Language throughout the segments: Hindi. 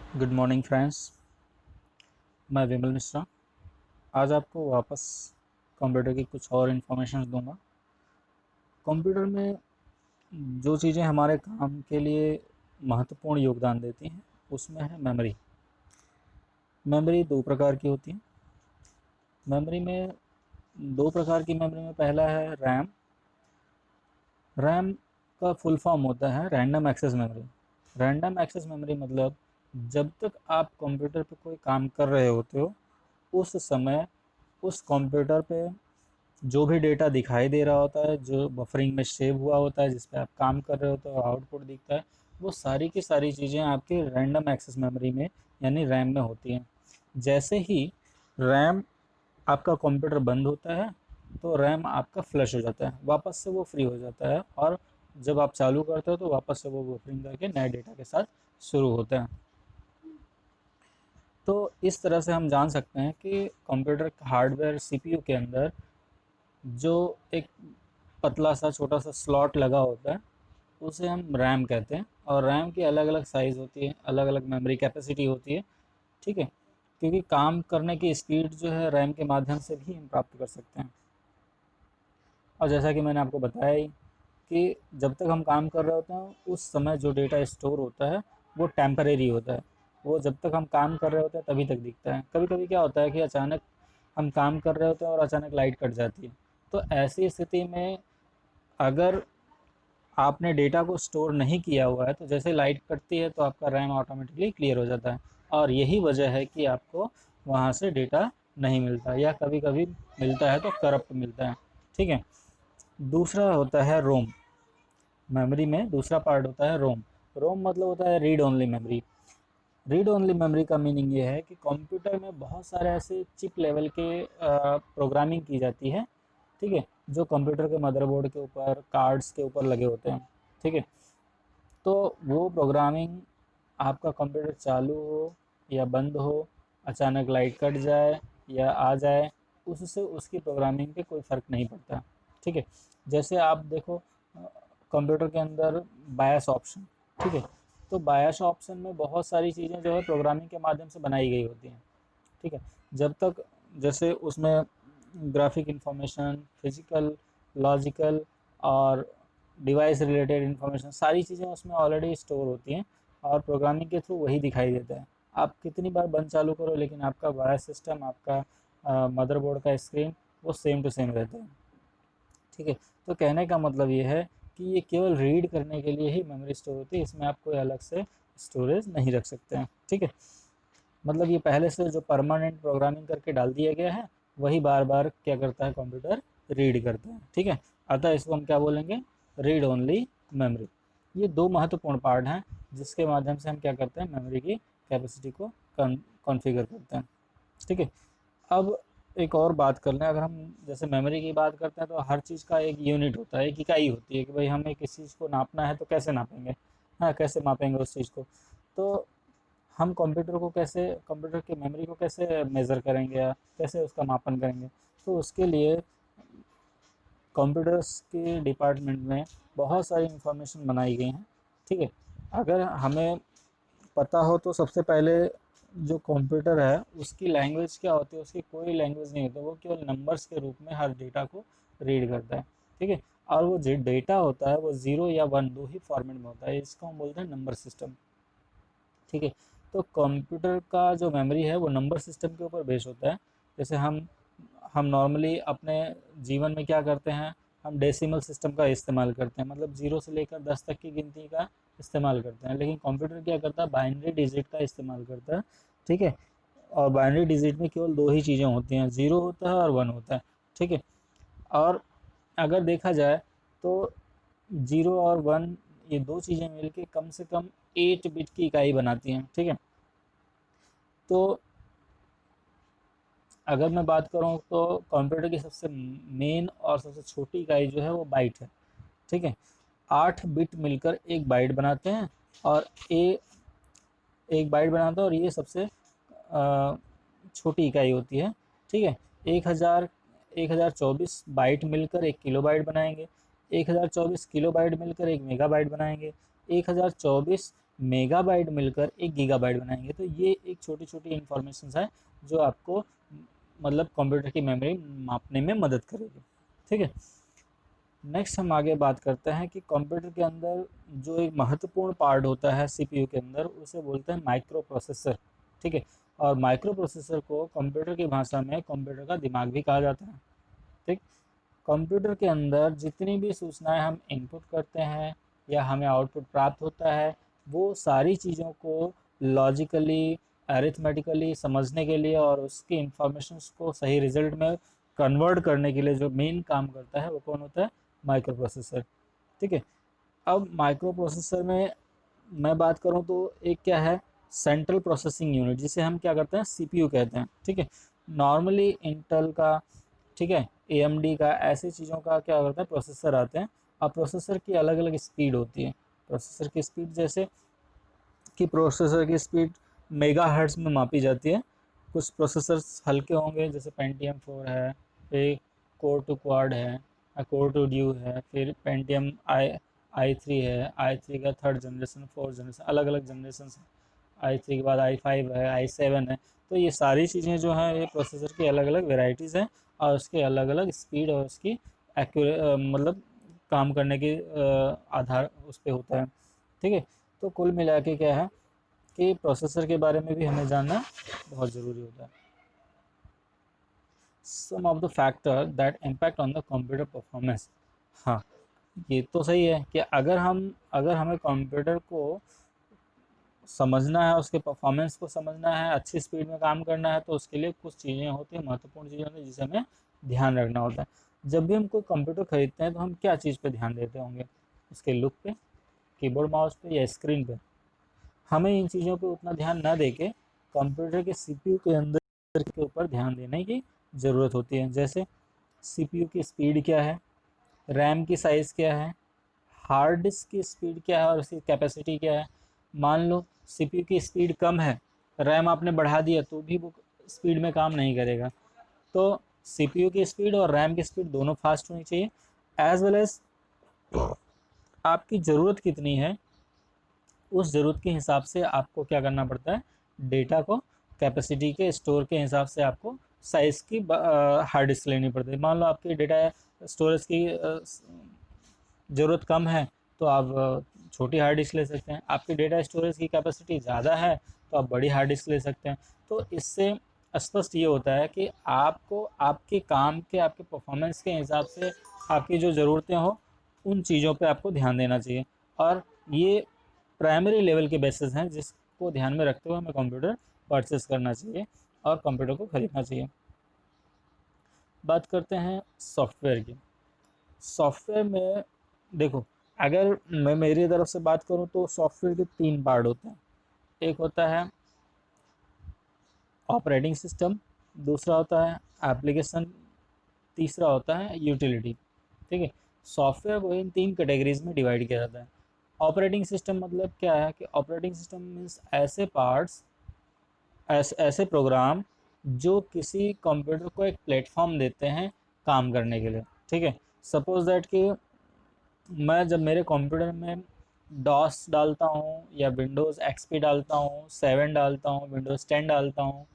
Good morning friends. मैं विमल मिश्रा आज आपको वापस कंप्यूटर की कुछ और इन्फॉर्मेशन दूंगा। कंप्यूटर में जो चीज़ें हमारे काम के लिए महत्वपूर्ण योगदान देती हैं उसमें है मेमोरी। मेमोरी दो प्रकार की होती है। मेमोरी में दो प्रकार की मेमोरी में पहला है रैम। रैम का फुल फॉर्म होता है random access memory. Random access memory मतलब जब तक आप कंप्यूटर पे कोई काम कर रहे होते हो उस समय उस कंप्यूटर पे जो भी डेटा दिखाई दे रहा होता है, जो बफरिंग में सेव हुआ होता है, जिस पे आप काम कर रहे होते हो, आउटपुट दिखता है, वो सारी की सारी चीज़ें आपके रैंडम एक्सेस मेमोरी में यानी रैम में होती हैं। जैसे ही रैम आपका कंप्यूटर बंद होता है तो रैम आपका फ्लश हो जाता है, वापस से वो फ्री हो जाता है और जब आप चालू करते हो तो वापस से वो बफरिंग करके नए डेटा के साथ शुरू होता है। तो इस तरह से हम जान सकते हैं कि कंप्यूटर हार्डवेयर सीपीयू के अंदर जो एक पतला सा छोटा सा स्लॉट लगा होता है उसे हम रैम कहते हैं। और रैम की अलग अलग साइज़ होती है, अलग अलग मेमोरी कैपेसिटी होती है। ठीक है, क्योंकि काम करने की स्पीड जो है रैम के माध्यम से भी हम प्राप्त कर सकते हैं। और जैसा कि मैंने आपको बताया ही कि जब तक हम काम कर रहे होते हैं उस समय जो डेटा स्टोर होता है वो टेम्परेरी होता है। वो जब तक हम काम कर रहे होते हैं तभी तक दिखता है। कभी कभी क्या होता है कि अचानक हम काम कर रहे होते हैं और अचानक लाइट कट जाती है। तो ऐसी स्थिति में अगर आपने डेटा को स्टोर नहीं किया हुआ है तो जैसे लाइट कटती है तो आपका रैम ऑटोमेटिकली क्लियर हो जाता है। और यही वजह है कि आपको वहाँ से डेटा नहीं मिलता या कभी कभी मिलता है तो करप्ट मिलता है। ठीक है। दूसरा होता है रोम। मेमोरी में दूसरा पार्ट होता है रोम। रोम मतलब होता है read only memory. Read only memory का मीनिंग ये है कि कंप्यूटर में बहुत सारे ऐसे चिप लेवल के प्रोग्रामिंग की जाती है। ठीक है, जो कंप्यूटर के मदरबोर्ड के ऊपर कार्ड्स के ऊपर लगे होते हैं। ठीक है, तो वो प्रोग्रामिंग आपका कंप्यूटर चालू हो या बंद हो, अचानक लाइट कट जाए या आ जाए, उससे उसकी प्रोग्रामिंग पे कोई फ़र्क नहीं पड़ता। ठीक है, जैसे आप देखो कंप्यूटर के अंदर बायस ऑप्शन। ठीक है, तो बायस ऑप्शन में बहुत सारी चीज़ें जो है प्रोग्रामिंग के माध्यम से बनाई गई होती हैं। ठीक है, जब तक जैसे उसमें ग्राफिक इंफॉर्मेशन, फिजिकल, लॉजिकल और डिवाइस रिलेटेड इंफॉर्मेशन सारी चीज़ें उसमें ऑलरेडी स्टोर होती हैं और प्रोग्रामिंग के थ्रू वही दिखाई देता है। आप कितनी बार बंद चालू करो लेकिन आपका वायस सिस्टम, आपका मदरबोर्ड का स्क्रीन वो सेम टू सेम रहता है। ठीक है, तो कहने का मतलब ये है कि ये केवल रीड करने के लिए ही मेमोरी स्टोर होती है, इसमें आप कोई अलग से स्टोरेज नहीं रख सकते हैं। ठीक है, मतलब ये पहले से जो परमानेंट प्रोग्रामिंग करके डाल दिया गया है वही बार बार क्या करता है कंप्यूटर रीड करता है। ठीक है, अतः इसको हम क्या बोलेंगे, रीड ओनली मेमोरी। ये दो महत्वपूर्ण पार्ट हैं जिसके माध्यम से हम क्या करते हैं, मेमोरी की कैपेसिटी को कॉन्फ़िगर करते हैं। ठीक है, अब एक और बात कर लें, अगर हम जैसे मेमोरी की बात करते हैं तो हर चीज़ का एक यूनिट होता है, एक इकाई होती है कि भाई हमें किस चीज़ को नापना है तो कैसे नापेंगे। हाँ, कैसे मापेंगे उस चीज़ को। तो हम कंप्यूटर को कैसे, कंप्यूटर की मेमोरी को कैसे मेज़र करेंगे या कैसे उसका मापन करेंगे। तो उसके लिए कंप्यूटर्स के डिपार्टमेंट में बहुत सारी इंफॉर्मेशन बनाई गई हैं। ठीक है, अगर हमें पता हो तो सबसे पहले जो कंप्यूटर है उसकी लैंग्वेज क्या होती है, उसकी कोई लैंग्वेज नहीं होती, वो केवल नंबर्स के रूप में हर डेटा को रीड करता है। ठीक है, और वो जो डेटा होता है वो ज़ीरो या वन दो ही फॉर्मेट में होता है, इसको हम बोलते हैं नंबर सिस्टम। ठीक है, तो कंप्यूटर का जो मेमोरी है वो नंबर सिस्टम के ऊपर बेस होता है। जैसे हम नॉर्मली अपने जीवन में क्या करते हैं, हम डेसिमल सिस्टम का इस्तेमाल करते हैं, मतलब ज़ीरो से लेकर 10 तक की गिनती का इस्तेमाल करते हैं। लेकिन कंप्यूटर क्या करता है, बाइनरी डिजिट का इस्तेमाल करता है। ठीक है, और बाइनरी डिजिट में केवल दो ही चीज़ें होती हैं, ज़ीरो होता है और वन होता है। ठीक है, और अगर देखा जाए तो ज़ीरो और वन ये दो चीज़ें मिलके कम से कम 8 बिट की इकाई बनाती हैं। ठीक है, तो अगर मैं बात करूँ तो कंप्यूटर की सबसे मेन और सबसे छोटी इकाई जो है वो बाइट है। ठीक है, 8 बिट मिलकर एक बाइट बनाते हैं और ए एक बाइट बनाता है और ये सबसे छोटी इकाई होती है। ठीक है, 1024 बाइट मिलकर एक किलो बाइट बनाएंगे, 1024 किलो बाइट मिलकर एक मेगा बाइट बनाएंगे, 1024 मेगाबाइट मिलकर 1 गीगाबाइट बनाएंगे। तो ये एक छोटी छोटी इंफॉर्मेशन है जो आपको मतलब कंप्यूटर की मेमोरी मापने में मदद करेगी। ठीक है, नेक्स्ट हम आगे बात करते हैं कि कंप्यूटर के अंदर जो एक महत्वपूर्ण पार्ट होता है सीपीयू के अंदर, उसे बोलते हैं माइक्रो प्रोसेसर। ठीक है, और माइक्रो प्रोसेसर को कंप्यूटर की भाषा में कंप्यूटर का दिमाग भी कहा जाता है। ठीक, कंप्यूटर के अंदर जितनी भी सूचनाएं हम इनपुट करते हैं या हमें आउटपुट प्राप्त होता है, वो सारी चीज़ों को लॉजिकली, अरिथमेटिकली समझने के लिए और उसकी इंफॉर्मेशंस को सही रिजल्ट में कन्वर्ट करने के लिए जो मेन काम करता है वो कौन होता है? Micro processor. ठीक है, अब माइक्रो प्रोसेसर में मैं बात करूं तो एक क्या है? सेंट्रल प्रोसेसिंग यूनिट, जिसे हम क्या करते हैं? सीपीयू कहते हैं। ठीक है, नॉर्मली इंटेल का, ठीक है, एएमडी का, ऐसी चीज़ों का क्या करता है? प्रोसेसर आते हैं। अब प्रोसेसर की अलग अलग स्पीड होती है। प्रोसेसर की स्पीड जैसे कि प्रोसेसर की स्पीड मेगाहर्ट्ज़ में मापी जाती है। कुछ प्रोसेसर्स हल्के होंगे जैसे पेंटियम 4 है, फिर कोर टू क्वाड है, कोर टू ड्यू है, फिर पेंटियम आई थ्री है, आई थ्री का थर्ड जनरेशन, फोर्थ जनरेशन, अलग अलग जनरेशन है। आई थ्री के बाद आई5 है, आई7 है। तो ये सारी चीज़ें जो हैं ये प्रोसेसर की अलग अलग वेराइटीज़ हैं और उसके अलग अलग स्पीड और उसकी मतलब काम करने के आधार उस पर होता है। ठीक है, तो कुल मिला के क्या है कि प्रोसेसर के बारे में भी हमें जानना बहुत ज़रूरी होता है। Some of the factor that impact on the computer performance. हाँ, ये तो सही है कि अगर हमें कंप्यूटर को समझना है, उसके परफॉर्मेंस को समझना है, अच्छी स्पीड में काम करना है, तो उसके लिए कुछ चीज़ें होती हैं, महत्वपूर्ण चीज़ें होती हैं जिसे हमें ध्यान रखना होता है। जब भी हम कोई कंप्यूटर खरीदते हैं तो हम क्या चीज़ पे ध्यान देते होंगे? उसके लुक पे, कीबोर्ड माउस पे या स्क्रीन पे? हमें इन चीज़ों पे उतना ध्यान ना देके कंप्यूटर के सीपीयू के अंदर के ऊपर ध्यान देने की ज़रूरत होती है। जैसे सीपीयू की स्पीड क्या है, रैम की साइज़ क्या है, हार्ड डिस्क की स्पीड क्या है और उसकी कैपेसिटी क्या है। मान लो सीपीयू की स्पीड कम है, रैम आपने बढ़ा दिया तो भी वो स्पीड में काम नहीं करेगा। तो सीपीयू की स्पीड और रैम की स्पीड दोनों फास्ट होनी चाहिए। एज वेल एज आपकी ज़रूरत कितनी है, उस ज़रूरत के हिसाब से आपको क्या करना पड़ता है? डेटा को कैपेसिटी के स्टोर के हिसाब से आपको साइज़ की हार्ड डिस्क लेनी पड़ती है। मान लो आपकी डेटा स्टोरेज की ज़रूरत कम है तो आप छोटी हार्ड डिस्क ले सकते हैं। आपकी डेटा स्टोरेज की कैपेसिटी ज़्यादा है तो आप बड़ी हार्ड डिस्क ले सकते हैं। तो इससे स्पष्ट ये होता है कि आपको आपके काम के, आपके परफॉर्मेंस के हिसाब से आपकी जो ज़रूरतें हो उन चीज़ों पे आपको ध्यान देना चाहिए। और ये प्राइमरी लेवल के बेसिस हैं जिसको ध्यान में रखते हुए हमें कंप्यूटर परचेस करना चाहिए और कंप्यूटर को ख़रीदना चाहिए। बात करते हैं सॉफ्टवेयर की। सॉफ्टवेयर में देखो, अगर मैं मेरी तरफ से बात करूं तो सॉफ्टवेयर के 3 पार्ट होते हैं। एक होता है ऑपरेटिंग सिस्टम, दूसरा होता है एप्लीकेशन, तीसरा होता है यूटिलिटी। ठीक है, सॉफ्टवेयर को इन 3 कैटेगरीज में डिवाइड किया जाता है। ऑपरेटिंग सिस्टम मतलब क्या है कि ऑपरेटिंग सिस्टम मीन्स ऐसे पार्ट्स, ऐसे प्रोग्राम जो किसी कंप्यूटर को एक प्लेटफॉर्म देते हैं काम करने के लिए। ठीक है, सपोज दैट कि मैं जब मेरे कंप्यूटर में डॉस डालता हूँ या विंडोज़ एक्सपी डालता हूँ, 7 डालता हूँ, विंडोज़ 10 डालता हूँ,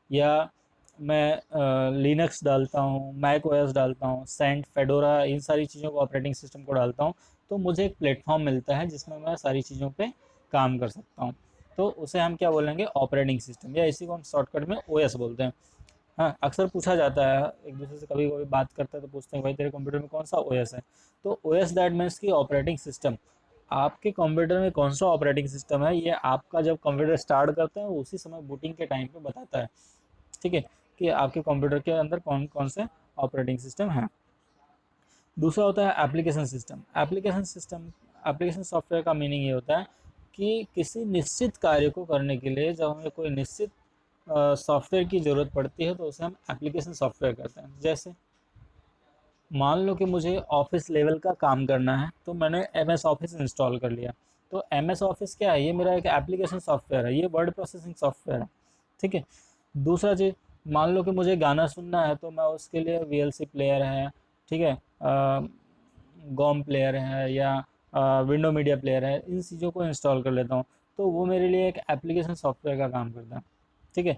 या मैं लिनक्स डालता हूँ, मैक ओएस डालता हूँ, सेंट, फेडोरा, इन सारी चीज़ों को, ऑपरेटिंग सिस्टम को डालता हूँ, तो मुझे एक प्लेटफॉर्म मिलता है जिसमें मैं सारी चीज़ों पे काम कर सकता हूँ। तो उसे हम क्या बोलेंगे? ऑपरेटिंग सिस्टम, या इसी को हम शॉर्टकट में ओएस बोलते हैं। हाँ, अक्सर पूछा जाता है एक दूसरे से, कभी कभी बात करते हैं तो पूछते हैं भाई तेरे कंप्यूटर में कौन सा ओएस है? तो ओएस दैट मीन्स की ऑपरेटिंग सिस्टम। आपके कंप्यूटर में कौन सा ऑपरेटिंग सिस्टम है ये आपका जब कंप्यूटर स्टार्ट करते हैं उसी समय बूटिंग के टाइम पे बताता है। ठीक है, कि आपके कंप्यूटर के अंदर कौन कौन से ऑपरेटिंग सिस्टम है। दूसरा होता है एप्लीकेशन सिस्टम। एप्लीकेशन सॉफ्टवेयर का मीनिंग ये होता है कि किसी निश्चित कार्य को करने के लिए जब हमें कोई निश्चित सॉफ्टवेयर की ज़रूरत पड़ती है तो उसे हम एप्लीकेशन सॉफ्टवेयर कहते हैं। जैसे मान लो कि मुझे ऑफिस लेवल का काम करना है तो मैंने एम एस ऑफिस इंस्टॉल कर लिया। तो एम एस ऑफिस क्या है? ये मेरा एक एप्लीकेशन सॉफ्टवेयर है, ये वर्ड प्रोसेसिंग सॉफ्टवेयर है। ठीक है, दूसरा चीज़, मान लो कि मुझे गाना सुनना है तो मैं उसके लिए वी एल सी प्लेयर है, ठीक है, गॉम प्लेयर है, या विंडो मीडिया प्लेयर है, इन चीज़ों को इंस्टॉल कर लेता हूँ, तो वो मेरे लिए एक एप्लीकेशन सॉफ्टवेयर का काम करता है। ठीक है।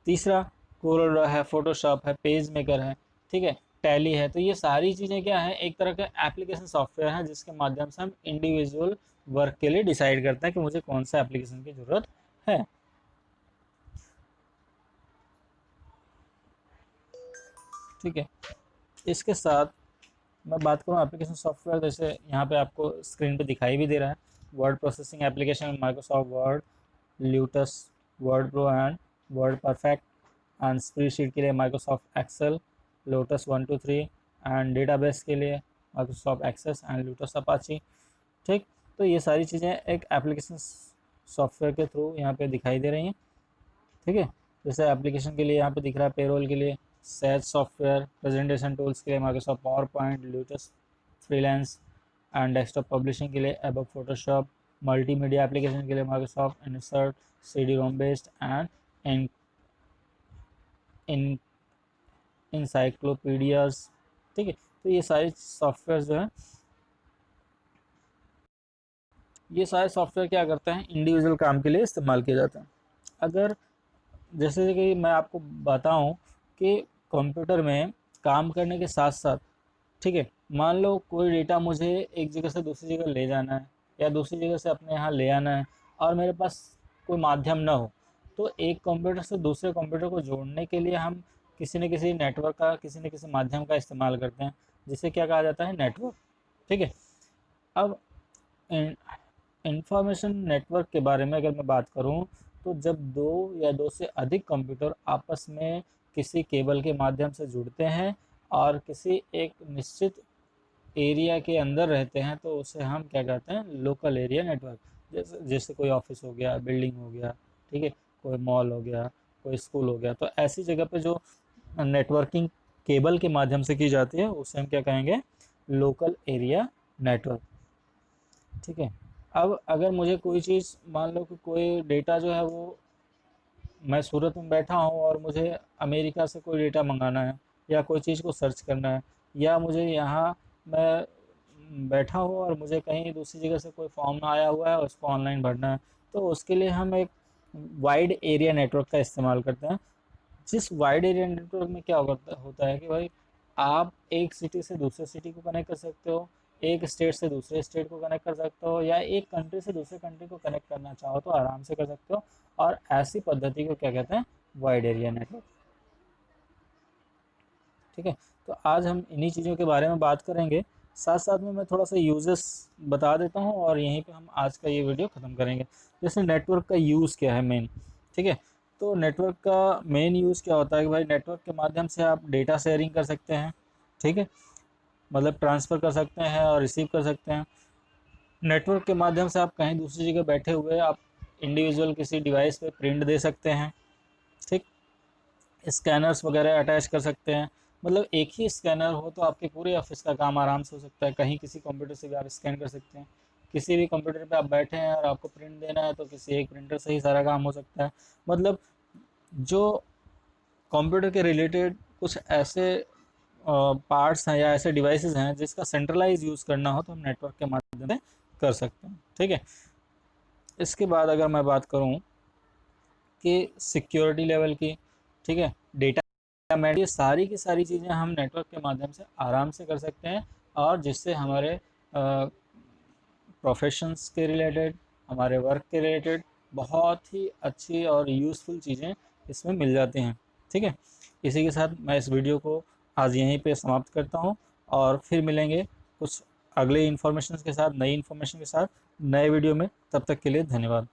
तीसरा कोरोडा है, फोटोशॉप है, पेज मेकर है, ठीक है, टैली है। तो ये सारी चीज़ें क्या है, एक तरह का एप्लीकेशन सॉफ्टवेयर है जिसके माध्यम से हम इंडिविजुअल वर्क के लिए डिसाइड करते हैं कि मुझे कौन सा एप्लीकेशन की ज़रूरत है। ठीक है। इसके साथ मैं बात करूँ एप्लीकेशन सॉफ्टवेयर, जैसे यहाँ पे आपको स्क्रीन पे दिखाई भी दे रहा है, word processing application Microsoft Word, Lotus, Word Pro and Word Perfect, and spreadsheet के लिए Microsoft Excel, Lotus 123, and database के लिए Microsoft Access and Lotus Apache. ठीक। तो ये सारी चीज़ें एक एप्लीकेशन सॉफ्टवेयर के थ्रू यहाँ पे दिखाई दे रही हैं। ठीक है। जैसे एप्लीकेशन के लिए यहाँ पे दिख रहा है पेरोल के लिए सेज सॉफ्टवेयर, प्रेजेंटेशन टूल्स के लिए Microsoft PowerPoint, Lotus Freelance, and desktop publishing के लिए एबोब फोटोशॉप, मल्टीमीडिया एप्लीकेशन के लिए Microsoft insert, CD ROM based and in in encyclopedias. ठीक है। तो ये सारे सॉफ्टवेयर जो है, ये सारे सॉफ्टवेयर क्या करते हैं, इंडिविजुअल काम के लिए इस्तेमाल किए जाते हैं। अगर जैसे कि मैं आपको बताऊं कि कंप्यूटर में काम करने के साथ साथ, ठीक है, मान लो कोई डेटा मुझे एक जगह से दूसरी जगह ले जाना है या दूसरी जगह से अपने यहाँ ले आना है और मेरे पास कोई माध्यम ना हो, तो एक कंप्यूटर से दूसरे कंप्यूटर को जोड़ने के लिए हम किसी न किसी नेटवर्क का, किसी न किसी माध्यम का इस्तेमाल करते हैं, जिसे क्या कहा जाता है, नेटवर्क। ठीक है। अब इंफॉर्मेशन नेटवर्क के बारे में अगर मैं बात करूं, तो जब दो या दो से अधिक कंप्यूटर आपस में किसी केबल के माध्यम से जुड़ते हैं और किसी एक निश्चित एरिया के अंदर रहते हैं, तो उसे हम क्या कहते हैं, लोकल एरिया नेटवर्क। जैसे जैसे कोई ऑफिस हो गया, बिल्डिंग हो गया, ठीक है, कोई मॉल हो गया, कोई स्कूल हो गया, तो ऐसी जगह पे जो नेटवर्किंग केबल के माध्यम से की जाती है उसे हम क्या कहेंगे, लोकल एरिया नेटवर्क। ठीक है। अब अगर मुझे कोई चीज़, मान लो कि कोई डेटा जो है वो, मैं सूरत में बैठा हूँ और मुझे अमेरिका से कोई डेटा मंगाना है या कोई चीज़ को सर्च करना है, या मुझे यहाँ, मैं बैठा हूँ और मुझे कहीं दूसरी जगह से कोई फॉर्म आया हुआ है उसको ऑनलाइन भरना है, तो उसके लिए हम एक वाइड एरिया नेटवर्क का इस्तेमाल करते हैं। जिस वाइड एरिया नेटवर्क में क्या होता होता है कि भाई, आप एक सिटी से दूसरे सिटी को कनेक्ट कर सकते हो, एक स्टेट से दूसरे स्टेट को कनेक्ट कर सकते हो, या एक कंट्री से दूसरे कंट्री को कनेक्ट करना चाहो तो आराम से कर सकते हो। और ऐसी पद्धति को क्या कहते हैं, वाइड एरिया नेटवर्क। ठीक है। तो आज हम इन्हीं चीज़ों के बारे में बात करेंगे, साथ साथ में मैं थोड़ा सा यूजेस बता देता हूँ और यहीं पे हम आज का ये वीडियो ख़त्म करेंगे। जैसे नेटवर्क का यूज़ क्या है मेन। ठीक है। तो नेटवर्क का मेन यूज़ क्या होता है कि भाई, नेटवर्क के माध्यम से आप डेटा शेयरिंग कर सकते हैं। ठीक है। मतलब ट्रांसफ़र कर सकते हैं और रिसीव कर सकते हैं। नेटवर्क के माध्यम से आप कहीं दूसरी जगह बैठे हुए आप इंडिविजुअल किसी डिवाइस पे प्रिंट दे सकते हैं। ठीक। स्कैनर्स वगैरह अटैच कर सकते हैं, मतलब एक ही स्कैनर हो तो आपके पूरे ऑफिस का काम आराम से हो सकता है। कहीं किसी कंप्यूटर से भी आप स्कैन कर सकते हैं, किसी भी कंप्यूटर पे आप बैठे हैं और आपको प्रिंट देना है तो किसी एक प्रिंटर से ही सारा काम हो सकता है। मतलब जो कंप्यूटर के रिलेटेड कुछ ऐसे पार्ट्स हैं या ऐसे डिवाइसेस हैं जिसका सेंट्रलाइज यूज़ करना हो तो हम नेटवर्क के माध्यम से कर सकते हैं। ठीक है। इसके बाद अगर मैं बात करूँ कि सिक्योरिटी लेवल की, ठीक है, डेटा मैनेज, ये सारी की सारी चीज़ें हम नेटवर्क के माध्यम से आराम से कर सकते हैं, और जिससे हमारे प्रोफेशंस के रिलेटेड, हमारे वर्क के रिलेटेड बहुत ही अच्छी और यूज़फुल चीज़ें इसमें मिल जाती हैं। ठीक है। इसी के साथ मैं इस वीडियो को आज यहीं पे समाप्त करता हूँ, और फिर मिलेंगे कुछ अगले इन्फॉर्मेशन के साथ, नई इन्फॉर्मेशन के साथ, नए वीडियो में। तब तक के लिए धन्यवाद।